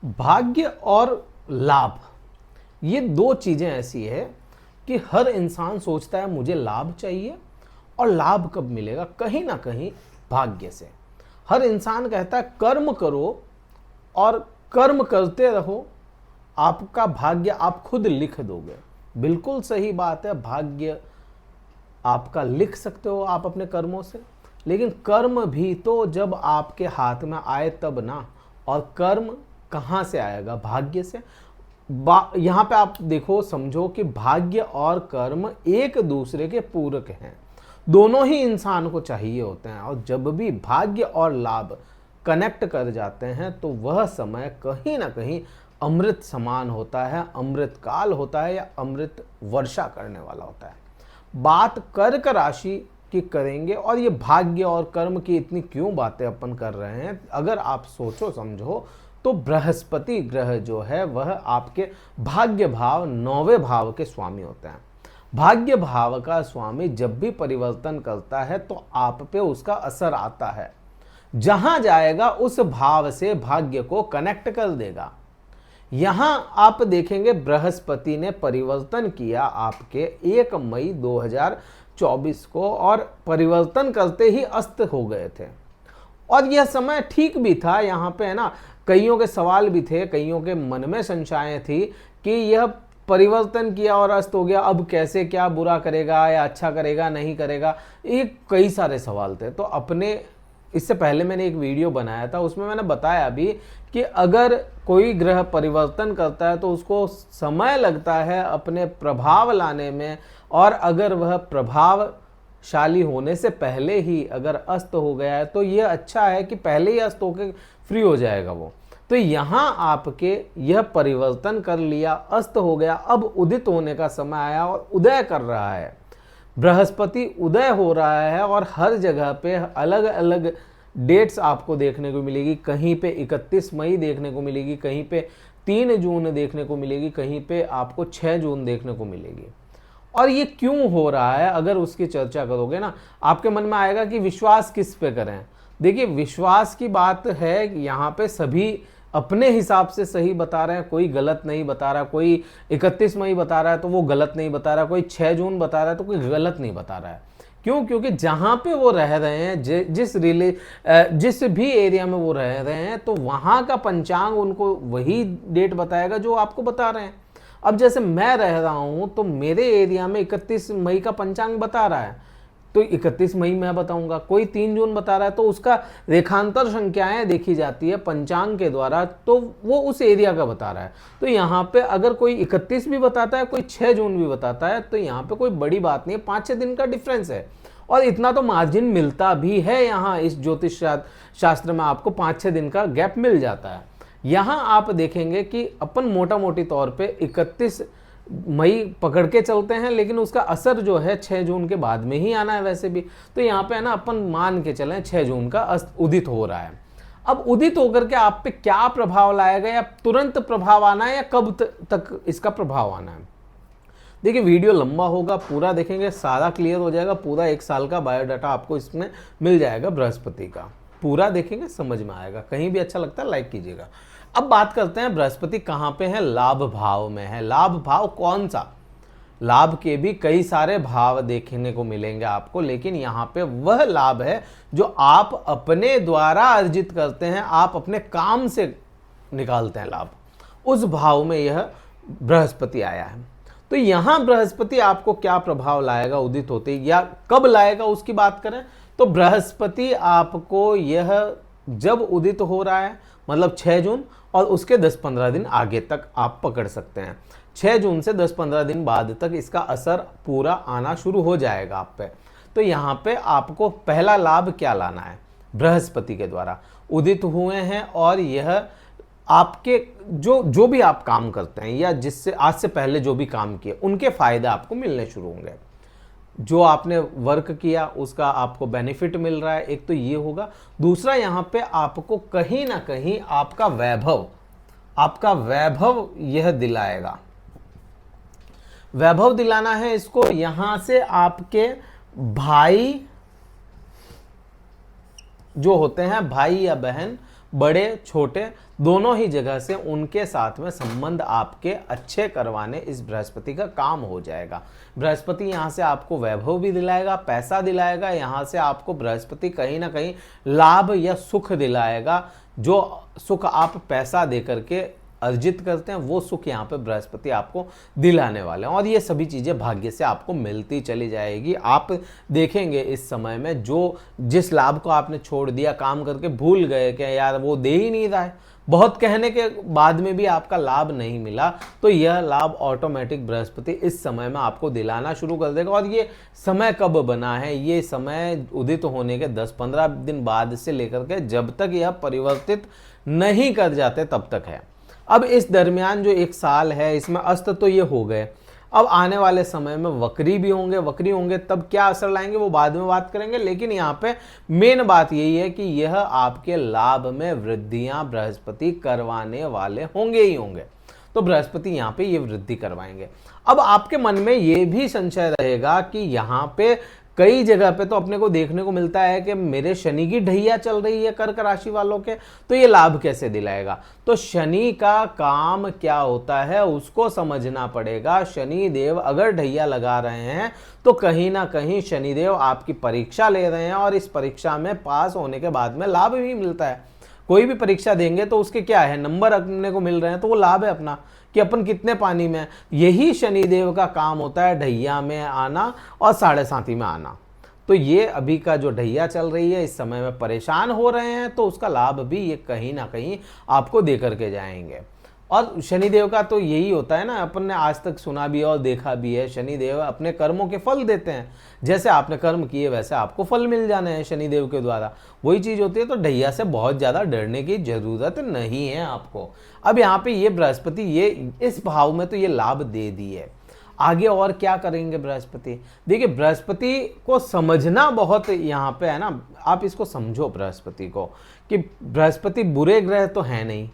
भाग्य और लाभ, ये दो चीजें ऐसी है कि हर इंसान सोचता है मुझे लाभ चाहिए, और लाभ कब मिलेगा? कहीं ना कहीं भाग्य से। हर इंसान कहता है कर्म करो और कर्म करते रहो, आपका भाग्य आप खुद लिख दोगे। बिल्कुल सही बात है, भाग्य आपका लिख सकते हो आप अपने कर्मों से, लेकिन कर्म भी तो जब आपके हाथ में आए तब ना। और कर्म कहाँ से आएगा? भाग्य से। यहाँ पे आप देखो, समझो कि भाग्य और कर्म एक दूसरे के पूरक हैं, दोनों ही इंसान को चाहिए होते हैं। और जब भी भाग्य और लाभ कनेक्ट कर जाते हैं तो वह समय कहीं ना कहीं अमृत समान होता है, अमृत काल होता है, या अमृत वर्षा करने वाला होता है। बात कर्क राशि की करेंगे, और ये भाग्य और कर्म की इतनी क्यों बातें अपन कर रहे हैं, अगर आप सोचो समझो तो बृहस्पति ग्रह जो है वह आपके भाग्य भाव 9वें भाव के स्वामी होते हैं। भाग्य भाव का स्वामी जब भी परिवर्तन करता है तो आप पे उसका असर आता है, जहां जाएगा उस भाव से भाग्य को कनेक्ट कर देगा। यहां आप देखेंगे बृहस्पति ने परिवर्तन किया आपके 1 मई 2024 को, और परिवर्तन करते ही अस्त हो गए थे। और यह समय ठीक भी था, यहाँ पे है ना, कईयों के सवाल भी थे, कईयों के मन में संशय थी कि यह परिवर्तन किया और अस्त हो गया, अब कैसे, क्या बुरा करेगा या अच्छा करेगा, नहीं करेगा, ये कई सारे सवाल थे। तो अपने इससे पहले मैंने एक वीडियो बनाया था, उसमें मैंने बताया भी कि अगर कोई ग्रह परिवर्तन करता है तो उसको समय लगता है अपने प्रभाव लाने में, और अगर वह प्रभावशाली होने से पहले ही अगर अस्त हो गया है तो यह अच्छा है कि पहले ही अस्त होकर फ्री हो जाएगा वो। तो यहाँ आपके यह परिवर्तन कर लिया, अस्त हो गया, अब उदित होने का समय आया और उदय कर रहा है। बृहस्पति उदय हो रहा है, और हर जगह पे अलग अलग डेट्स आपको देखने को मिलेगी। कहीं पे 31 मई देखने को मिलेगी, कहीं पे 3 जून देखने को मिलेगी, कहीं पे आपको 6 जून देखने को मिलेगी। और ये क्यों हो रहा है, अगर उसकी चर्चा करोगे ना, आपके मन में आएगा कि विश्वास किस पे करें। देखिए, विश्वास की बात है, यहाँ पे सभी अपने हिसाब से सही बता रहे हैं, कोई गलत नहीं बता रहा। कोई 31 मई बता रहा है तो वो गलत नहीं बता रहा, कोई 6 जून बता रहा है तो कोई गलत नहीं बता रहा है। क्यों? क्योंकि जहाँ पे वो रह रहे हैं, जिस भी एरिया में वो रह रहे हैं, तो वहाँ का पंचांग उनको वही डेट बताएगा जो आपको बता रहे हैं। अब जैसे मैं रह रहा हूँ तो मेरे एरिया में 31 मई का पंचांग बता रहा है, तो 31 मई मैं बताऊंगा। कोई 3 जून बता रहा है तो उसका रेखांतर संख्याएं देखी जाती है पंचांग के द्वारा, तो वो उस एरिया का बता रहा है। तो यहाँ पे अगर कोई 31 भी बताता है, कोई 6 जून भी बताता है, तो यहाँ पे कोई बड़ी बात नहीं है, 5-6 दिन का डिफरेंस है। और इतना तो मार्जिन मिलता भी है, यहाँ इस ज्योतिष शास्त्र में आपको 5-6 दिन का गैप मिल जाता है। यहाँ आप देखेंगे कि अपन मोटा मोटी तौर पे 31 मई पकड़ के चलते हैं, लेकिन उसका असर जो है 6 जून के बाद में ही आना है वैसे भी। तो यहाँ पे है ना, अपन मान के चलें 6 जून का उदित हो रहा है। अब उदित होकर के आप पे क्या प्रभाव लाएगा, या तुरंत प्रभाव आना है, या कब तक इसका प्रभाव आना है। देखिए, वीडियो लंबा होगा, पूरा देखेंगे सारा क्लियर हो जाएगा, पूरा 1 साल का बायोडाटा आपको इसमें मिल जाएगा बृहस्पति का। पूरा देखेंगे समझ में आएगा। कहीं भी अच्छा लगता है लाइक कीजिएगा। अब बात करते हैं बृहस्पति कहाँ पे है, लाभ भाव में है। लाभ भाव कौन सा? लाभ के भी कई सारे भाव देखने को मिलेंगे आपको, लेकिन यहाँ पे वह लाभ है जो आप अपने द्वारा अर्जित करते हैं, आप अपने काम से निकालते हैं लाभ, उस भाव में यह बृहस्पति आया है। तो यहाँ बृहस्पति आपको क्या प्रभाव लाएगा उदित होते, या कब लाएगा उसकी बात करें तो बृहस्पति आपको यह जब उदित हो रहा है, मतलब 6 जून, और उसके 10-15 दिन आगे तक आप पकड़ सकते हैं। 6 जून से 10-15 दिन बाद तक इसका असर पूरा आना शुरू हो जाएगा आप पे। तो यहाँ पे आपको पहला लाभ क्या लाना है, बृहस्पति के द्वारा उदित हुए हैं, और यह आपके जो भी आप काम करते हैं, या जिससे आज से पहले जो भी काम किए, उनके फायदे आपको मिलने शुरू होंगे। जो आपने वर्क किया उसका आपको बेनिफिट मिल रहा है, एक तो ये होगा। दूसरा, यहाँ पे आपको कहीं ना कहीं आपका वैभव यह दिलाएगा। वैभव दिलाना है इसको, यहां से आपके भाई जो होते हैं, भाई या बहन, बड़े छोटे दोनों ही जगह से उनके साथ में संबंध आपके अच्छे करवाने इस बृहस्पति का काम हो जाएगा। बृहस्पति यहाँ से आपको वैभव भी दिलाएगा, पैसा दिलाएगा, यहाँ से आपको बृहस्पति कहीं ना कहीं लाभ या सुख दिलाएगा। जो सुख आप पैसा दे करके अर्जित करते हैं वो सुख यहाँ पे बृहस्पति आपको दिलाने वाले हैं, और ये सभी चीज़ें भाग्य से आपको मिलती चली जाएगी। आप देखेंगे इस समय में जो जिस लाभ को आपने छोड़ दिया, काम करके भूल गए कि यार वो दे ही नहीं रहा है, बहुत कहने के बाद में भी आपका लाभ नहीं मिला, तो यह लाभ ऑटोमेटिक बृहस्पति इस समय में आपको दिलाना शुरू कर देगा। और ये समय कब बना है? ये समय उदित होने के 10-15 दिन बाद से लेकर के जब तक यह परिवर्तित नहीं कर जाते तब तक है। अब इस दरमियान जो 1 साल है इसमें अस्त तो ये हो गए, अब आने वाले समय में वक्री भी होंगे, वक्री होंगे तब क्या असर लाएंगे वो बाद में बात करेंगे। लेकिन यहाँ पे मेन बात यही है कि यह आपके लाभ में वृद्धियां बृहस्पति करवाने वाले होंगे ही होंगे, तो बृहस्पति यहाँ पे ये वृद्धि करवाएंगे। अब आपके मन में ये भी संशय रहेगा कि यहाँ पे कई जगह पे तो अपने को देखने को मिलता है कि मेरे शनि की ढैया चल रही है कर्क राशि वालों के, तो ये लाभ कैसे दिलाएगा? तो शनि का काम क्या होता है उसको समझना पड़ेगा। शनि देव अगर ढैया लगा रहे हैं तो कहीं ना कहीं शनि देव आपकी परीक्षा ले रहे हैं, और इस परीक्षा में पास होने के बाद में लाभ भी मिलता है। कोई भी परीक्षा देंगे तो उसके क्या है, नंबर अपने को मिल रहे हैं, तो वो लाभ है अपना कि अपन कितने पानी में। यही शनिदेव का काम होता है, ढैया में आना और 7.5 में आना। तो ये अभी का जो ढैया चल रही है इस समय में परेशान हो रहे हैं, तो उसका लाभ भी ये कहीं ना कहीं आपको दे करके जाएंगे। और शनिदेव का तो यही होता है ना, अपन ने आज तक सुना भी है और देखा भी है, शनिदेव अपने कर्मों के फल देते हैं। जैसे आपने कर्म किए वैसे आपको फल मिल जाने हैं शनिदेव के द्वारा, वही चीज़ होती है। तो ढैया से बहुत ज़्यादा डरने की ज़रूरत नहीं है आपको। अब यहाँ पे ये बृहस्पति ये इस भाव में तो ये लाभ दे दिए, आगे और क्या करेंगे बृहस्पति? देखिए बृहस्पति को समझना बहुत यहाँ पे है ना, आप इसको समझो बृहस्पति को कि बृहस्पति बुरे ग्रह तो है नहीं।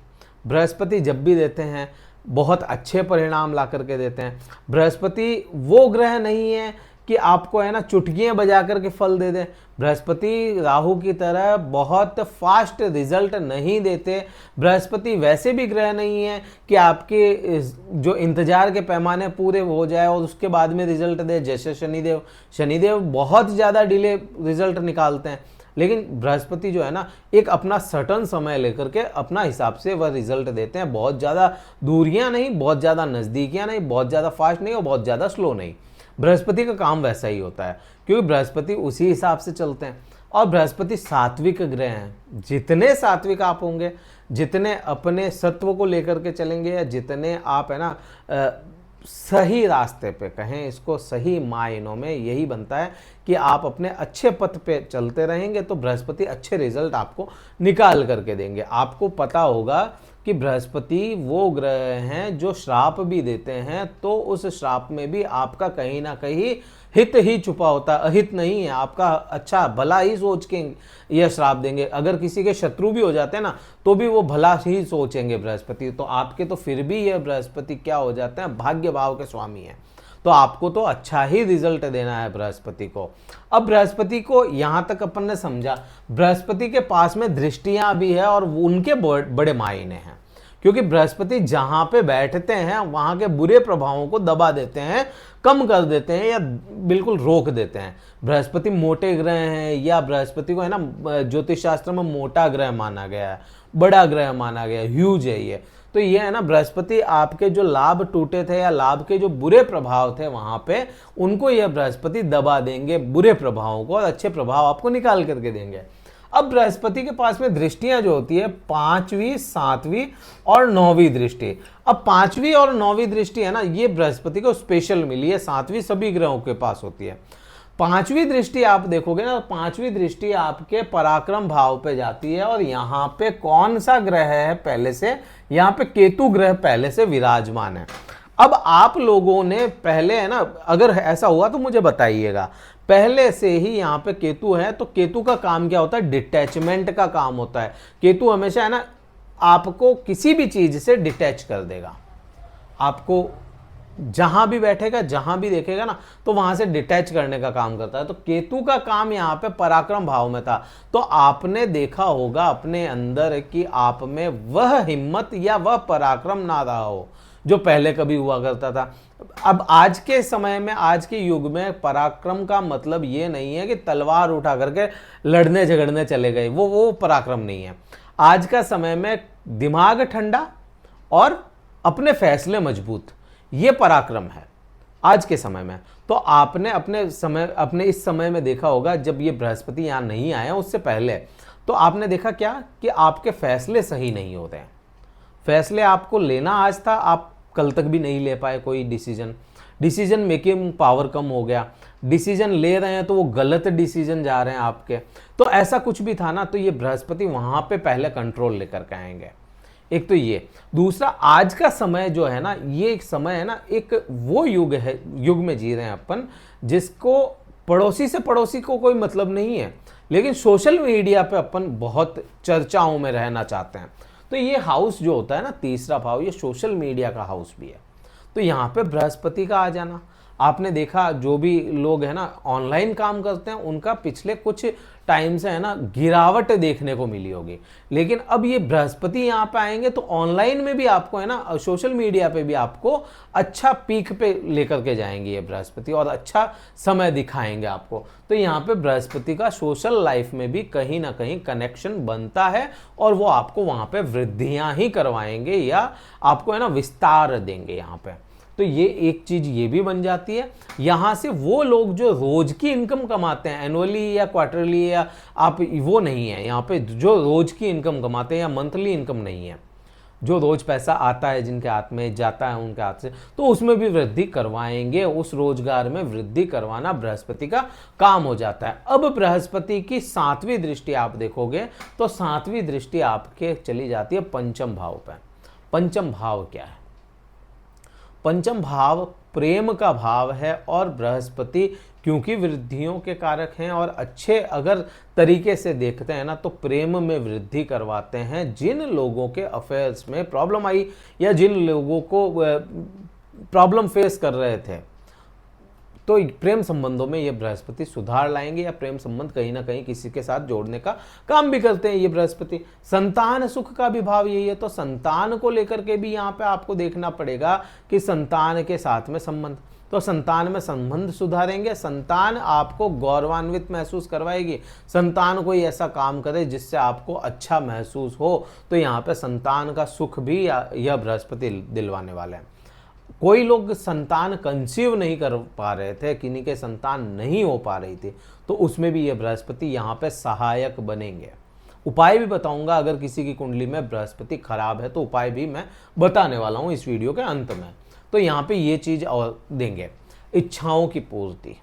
बृहस्पति जब भी देते हैं बहुत अच्छे परिणाम ला करके देते हैं। बृहस्पति वो ग्रह नहीं है कि आपको है ना चुटकियां बजा करके फल दे दे। बृहस्पति राहु की तरह बहुत फास्ट रिजल्ट नहीं देते। बृहस्पति वैसे भी ग्रह नहीं है कि आपके जो इंतजार के पैमाने पूरे हो जाए और उसके बाद में रिजल्ट दे, जैसे शनिदेव। शनिदेव बहुत ज़्यादा डिले रिजल्ट निकालते हैं, लेकिन बृहस्पति जो है ना एक अपना सर्टन समय लेकर के अपना हिसाब से वह रिजल्ट देते हैं। बहुत ज़्यादा दूरियां नहीं, बहुत ज़्यादा नज़दीकियां नहीं, बहुत ज़्यादा फास्ट नहीं और बहुत ज़्यादा स्लो नहीं। बृहस्पति का काम वैसा ही होता है क्योंकि बृहस्पति उसी हिसाब से चलते हैं। और बृहस्पति सात्विक ग्रह हैं। जितने सात्विक आप होंगे, जितने अपने सत्व को लेकर के चलेंगे, या जितने आप है ना सही रास्ते पे, कहें इसको सही मायनों में यही बनता है कि आप अपने अच्छे पथ पे चलते रहेंगे तो बृहस्पति अच्छे रिजल्ट आपको निकाल करके देंगे। आपको पता होगा कि बृहस्पति वो ग्रह हैं जो श्राप भी देते हैं, तो उस श्राप में भी आपका कहीं ना कहीं हित ही छुपा होता है, अहित नहीं है। आपका अच्छा भला ही सोच के यह श्राप देंगे। अगर किसी के शत्रु भी हो जाते हैं ना तो भी वो भला ही सोचेंगे बृहस्पति, तो आपके तो फिर भी यह बृहस्पति क्या हो जाते हैं, भाग्य भाव के स्वामी हैं। तो आपको तो अच्छा ही रिजल्ट देना है बृहस्पति को। अब बृहस्पति को यहाँ तक अपन ने समझा। बृहस्पति के पास में दृष्टियां भी है और उनके बड़े मायने हैं, क्योंकि बृहस्पति जहां पे बैठते हैं वहां के बुरे प्रभावों को दबा देते हैं, कम कर देते हैं या बिल्कुल रोक देते हैं। बृहस्पति मोटे ग्रह हैं, या बृहस्पति को है ना ज्योतिष शास्त्र में मोटा ग्रह माना गया है, बड़ा ग्रह माना गया है, ह्यूज है ये। तो ये है ना बृहस्पति आपके जो लाभ टूटे थे या लाभ के जो बुरे प्रभाव थे वहां पे, उनको यह बृहस्पति दबा देंगे बुरे प्रभावों को, और अच्छे प्रभाव आपको निकाल करके देंगे। अब बृहस्पति के पास में दृष्टियां जो होती है 5वीं, 7वीं और 9वीं दृष्टि। अब 5वीं और 9वीं दृष्टि है ना, ये बृहस्पति को स्पेशल मिली है, 7वीं सभी ग्रहों के पास होती है। 5वीं दृष्टि आप देखोगे ना, 5वीं दृष्टि आपके पराक्रम भाव पे जाती है, और यहाँ पे कौन सा ग्रह है पहले से, यहाँ पे केतु ग्रह पहले से विराजमान है। अब आप लोगों ने पहले है ना, अगर ऐसा हुआ तो मुझे बताइएगा, पहले से ही यहाँ पे केतु है, तो केतु का काम क्या होता है, डिटैचमेंट का काम होता है। केतु हमेशा है ना आपको किसी भी चीज से डिटैच कर देगा, आपको जहां भी बैठेगा, जहां भी देखेगा ना, तो वहां से डिटैच करने का काम करता है। तो केतु का काम यहाँ पे पराक्रम भाव में था। तो आपने देखा होगा अपने अंदर कि आप में वह हिम्मत या वह पराक्रम ना रहा हो जो पहले कभी हुआ करता था। अब आज के समय में, आज के युग में पराक्रम का मतलब ये नहीं है कि तलवार उठा करके लड़ने झगड़ने चले गए, वो पराक्रम नहीं है। आज का समय में दिमाग ठंडा और अपने फैसले मजबूत, ये पराक्रम है आज के समय में। तो आपने अपने इस समय में देखा होगा, जब ये बृहस्पति यहाँ नहीं आया उससे पहले, तो आपने देखा क्या कि आपके फैसले सही नहीं होते हैं। फैसले आपको लेना आज था, आप कल तक भी नहीं ले पाए कोई डिसीजन मेकिंग पावर कम हो गया। डिसीजन ले रहे हैं तो वो गलत डिसीजन जा रहे हैं आपके। तो ऐसा कुछ भी था ना, तो ये बृहस्पति वहां पे पहले कंट्रोल लेकर के आएंगे। एक तो ये, दूसरा आज का समय जो है ना, ये एक समय है ना, एक वो युग है, युग में जी रहे हैं अपन जिसको पड़ोसी से पड़ोसी को कोई मतलब नहीं है, लेकिन सोशल मीडिया पे अपन बहुत चर्चाओं में रहना चाहते हैं। तो ये हाउस जो होता है ना, तीसरा भाव, ये सोशल मीडिया का हाउस भी है। तो यहाँ पे बृहस्पति का आ जाना, आपने देखा जो भी लोग है ना ऑनलाइन काम करते हैं, उनका पिछले कुछ टाइम से है ना गिरावट देखने को मिली होगी। लेकिन अब ये बृहस्पति यहाँ पे आएंगे तो ऑनलाइन में भी आपको है ना, सोशल मीडिया पे भी आपको अच्छा पीक पे लेकर के जाएंगे ये बृहस्पति, और अच्छा समय दिखाएंगे आपको। तो यहाँ पे बृहस्पति का सोशल लाइफ में भी कहीं ना कहीं कनेक्शन बनता है, और वो आपको वहाँ पे वृद्धियाँ ही करवाएंगे या आपको है ना विस्तार देंगे यहाँ पे। तो ये एक चीज ये भी बन जाती है। यहां से वो लोग जो रोज की इनकम कमाते हैं, एनुअली या क्वार्टरली या आप, वो नहीं है यहाँ पे। जो रोज की इनकम कमाते हैं या मंथली इनकम नहीं है, जो रोज पैसा आता है जिनके हाथ में, जाता है उनके हाथ से, तो उसमें भी वृद्धि करवाएंगे। उस रोजगार में वृद्धि करवाना बृहस्पति का काम हो जाता है। अब बृहस्पति की 7वीं दृष्टि आप देखोगे तो 7वीं दृष्टि आपके चली जाती है पंचम भाव पे। पंचम भाव क्या है? पंचम भाव प्रेम का भाव है, और बृहस्पति क्योंकि वृद्धियों के कारक हैं और अच्छे अगर तरीके से देखते हैं ना, तो प्रेम में वृद्धि करवाते हैं। जिन लोगों के अफेयर्स में प्रॉब्लम आई या जिन लोगों को प्रॉब्लम फेस कर रहे थे, तो प्रेम संबंधों में ये बृहस्पति सुधार लाएंगे, या प्रेम संबंध कहीं ना कहीं किसी के साथ जोड़ने का काम भी करते हैं ये बृहस्पति। संतान सुख का भी भाव यही है, तो संतान को लेकर के भी यहाँ पे आपको देखना पड़ेगा कि संतान के साथ में संबंध, तो संतान में संबंध सुधारेंगे। संतान आपको गौरवान्वित महसूस करवाएगी, संतान कोई ऐसा काम करे जिससे आपको अच्छा महसूस हो, तो यहाँ पे संतान का सुख भी यह बृहस्पति दिलवाने वाले हैं। कोई लोग संतान कंसीव नहीं कर पा रहे थे, किन्हीं के संतान नहीं हो पा रही थी, तो उसमें भी ये बृहस्पति यहाँ पे सहायक बनेंगे। उपाय भी बताऊंगा, अगर किसी की कुंडली में बृहस्पति खराब है तो उपाय भी मैं बताने वाला हूँ इस वीडियो के अंत में। तो यहाँ पे ये चीज और देंगे, इच्छाओं की पूर्ति,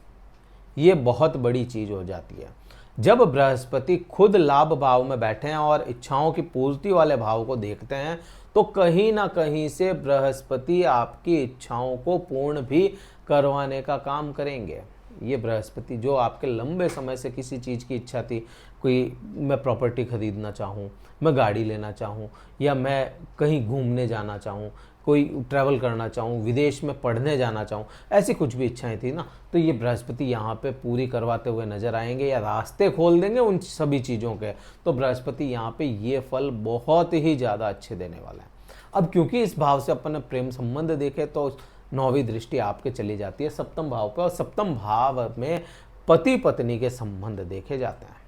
ये बहुत बड़ी चीज हो जाती है। जब बृहस्पति खुद लाभ भाव में बैठे हैं और इच्छाओं की पूर्ति वाले भाव को देखते हैं, तो कहीं ना कहीं से बृहस्पति आपकी इच्छाओं को पूर्ण भी करवाने का काम करेंगे। ये बृहस्पति जो आपके लंबे समय से किसी चीज़ की इच्छा थी, कोई मैं प्रॉपर्टी खरीदना चाहूँ, मैं गाड़ी लेना चाहूँ, या मैं कहीं घूमने जाना चाहूँ, कोई ट्रैवल करना चाहूँ, विदेश में पढ़ने जाना चाहूँ, ऐसी कुछ भी इच्छाएं थी ना, तो ये बृहस्पति यहाँ पे पूरी करवाते हुए नजर आएंगे या रास्ते खोल देंगे उन सभी चीज़ों के। तो बृहस्पति यहाँ पे ये फल बहुत ही ज़्यादा अच्छे देने वाला है। अब क्योंकि इस भाव से अपन ने प्रेम संबंध देखे, तो 9वीं दृष्टि आपके चली जाती है सप्तम भाव पे, और सप्तम भाव में पति पत्नी के संबंध देखे जाते हैं।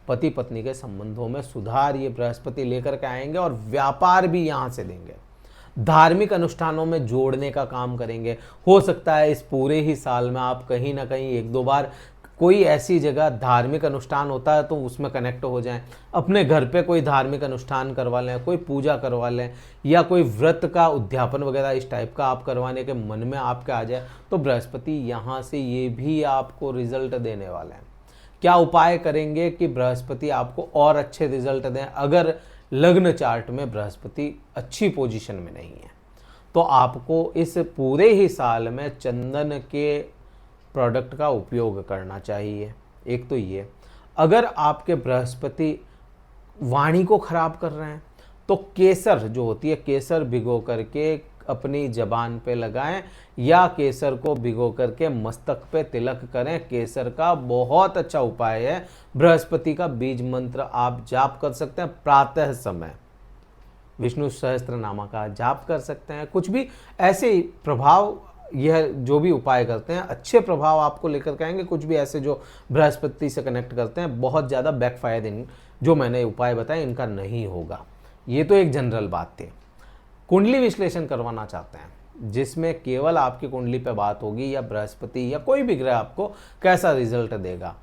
पति पत्नी के संबंधों में सुधार ये बृहस्पति लेकर के आएंगे, और व्यापार भी यहाँ से देंगे। धार्मिक अनुष्ठानों में जोड़ने का काम करेंगे। हो सकता है इस पूरे ही साल में आप कहीं ना कहीं 1-2 बार कोई ऐसी जगह धार्मिक अनुष्ठान होता है तो उसमें कनेक्ट हो जाएं, अपने घर पे कोई धार्मिक अनुष्ठान करवा लें, कोई पूजा करवा लें, या कोई व्रत का उद्यापन वगैरह इस टाइप का आप करवाने के मन में आपके आ जाए, तो बृहस्पति यहाँ से ये भी आपको रिजल्ट देने वाले हैं। क्या उपाय करेंगे कि बृहस्पति आपको और अच्छे रिजल्ट दें? अगर लग्न चार्ट में बृहस्पति अच्छी पोजीशन में नहीं है, तो आपको इस पूरे ही साल में चंदन के प्रोडक्ट का उपयोग करना चाहिए। एक तो ये, अगर आपके बृहस्पति वाणी को खराब कर रहे हैं, तो केसर जो होती है, केसर भिगो करके अपनी जबान पे लगाएं या केसर को भिगो करके मस्तक पे तिलक करें। केसर का बहुत अच्छा उपाय है। बृहस्पति का बीज मंत्र आप जाप कर सकते हैं प्रातः समय, विष्णु सहस्त्रनामा का जाप कर सकते हैं। कुछ भी ऐसे ही प्रभाव, यह जो भी उपाय करते हैं अच्छे प्रभाव आपको लेकर के आएंगे। कुछ भी ऐसे जो बृहस्पति से कनेक्ट करते हैं, बहुत ज़्यादा बैकफायर इन जो मैंने उपाय बताए इनका नहीं होगा। ये तो एक जनरल बात थी। कुंडली विश्लेषण करवाना चाहते हैं जिसमें केवल आपकी कुंडली पे बात होगी या बृहस्पति या कोई भी ग्रह आपको कैसा रिजल्ट देगा,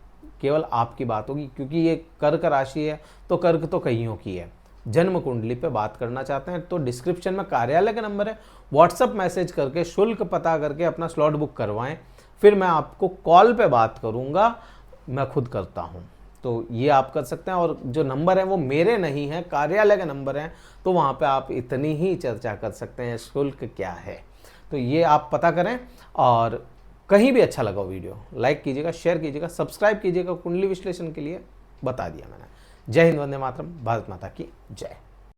केवल आपकी बात होगी, क्योंकि ये कर्क राशि है तो कर्क तो कईयों की है। जन्म कुंडली पे बात करना चाहते हैं तो डिस्क्रिप्शन में कार्यालय का नंबर है, व्हाट्सअप मैसेज करके शुल्क पता करके अपना स्लॉट बुक करवाएं। फिर मैं आपको कॉल पे बात करूंगा, मैं खुद करता हूं, तो ये आप कर सकते हैं। और जो नंबर है वो मेरे नहीं है, कार्यालय का नंबर है, तो वहाँ पे आप इतनी ही चर्चा कर सकते हैं शुल्क क्या है। तो ये आप पता करें। और कहीं भी अच्छा लगा वीडियो लाइक कीजिएगा, शेयर कीजिएगा, सब्सक्राइब कीजिएगा। कुंडली विश्लेषण के लिए बता दिया मैंने। जय हिंद, वंदे मातरम, भारत माता की जय।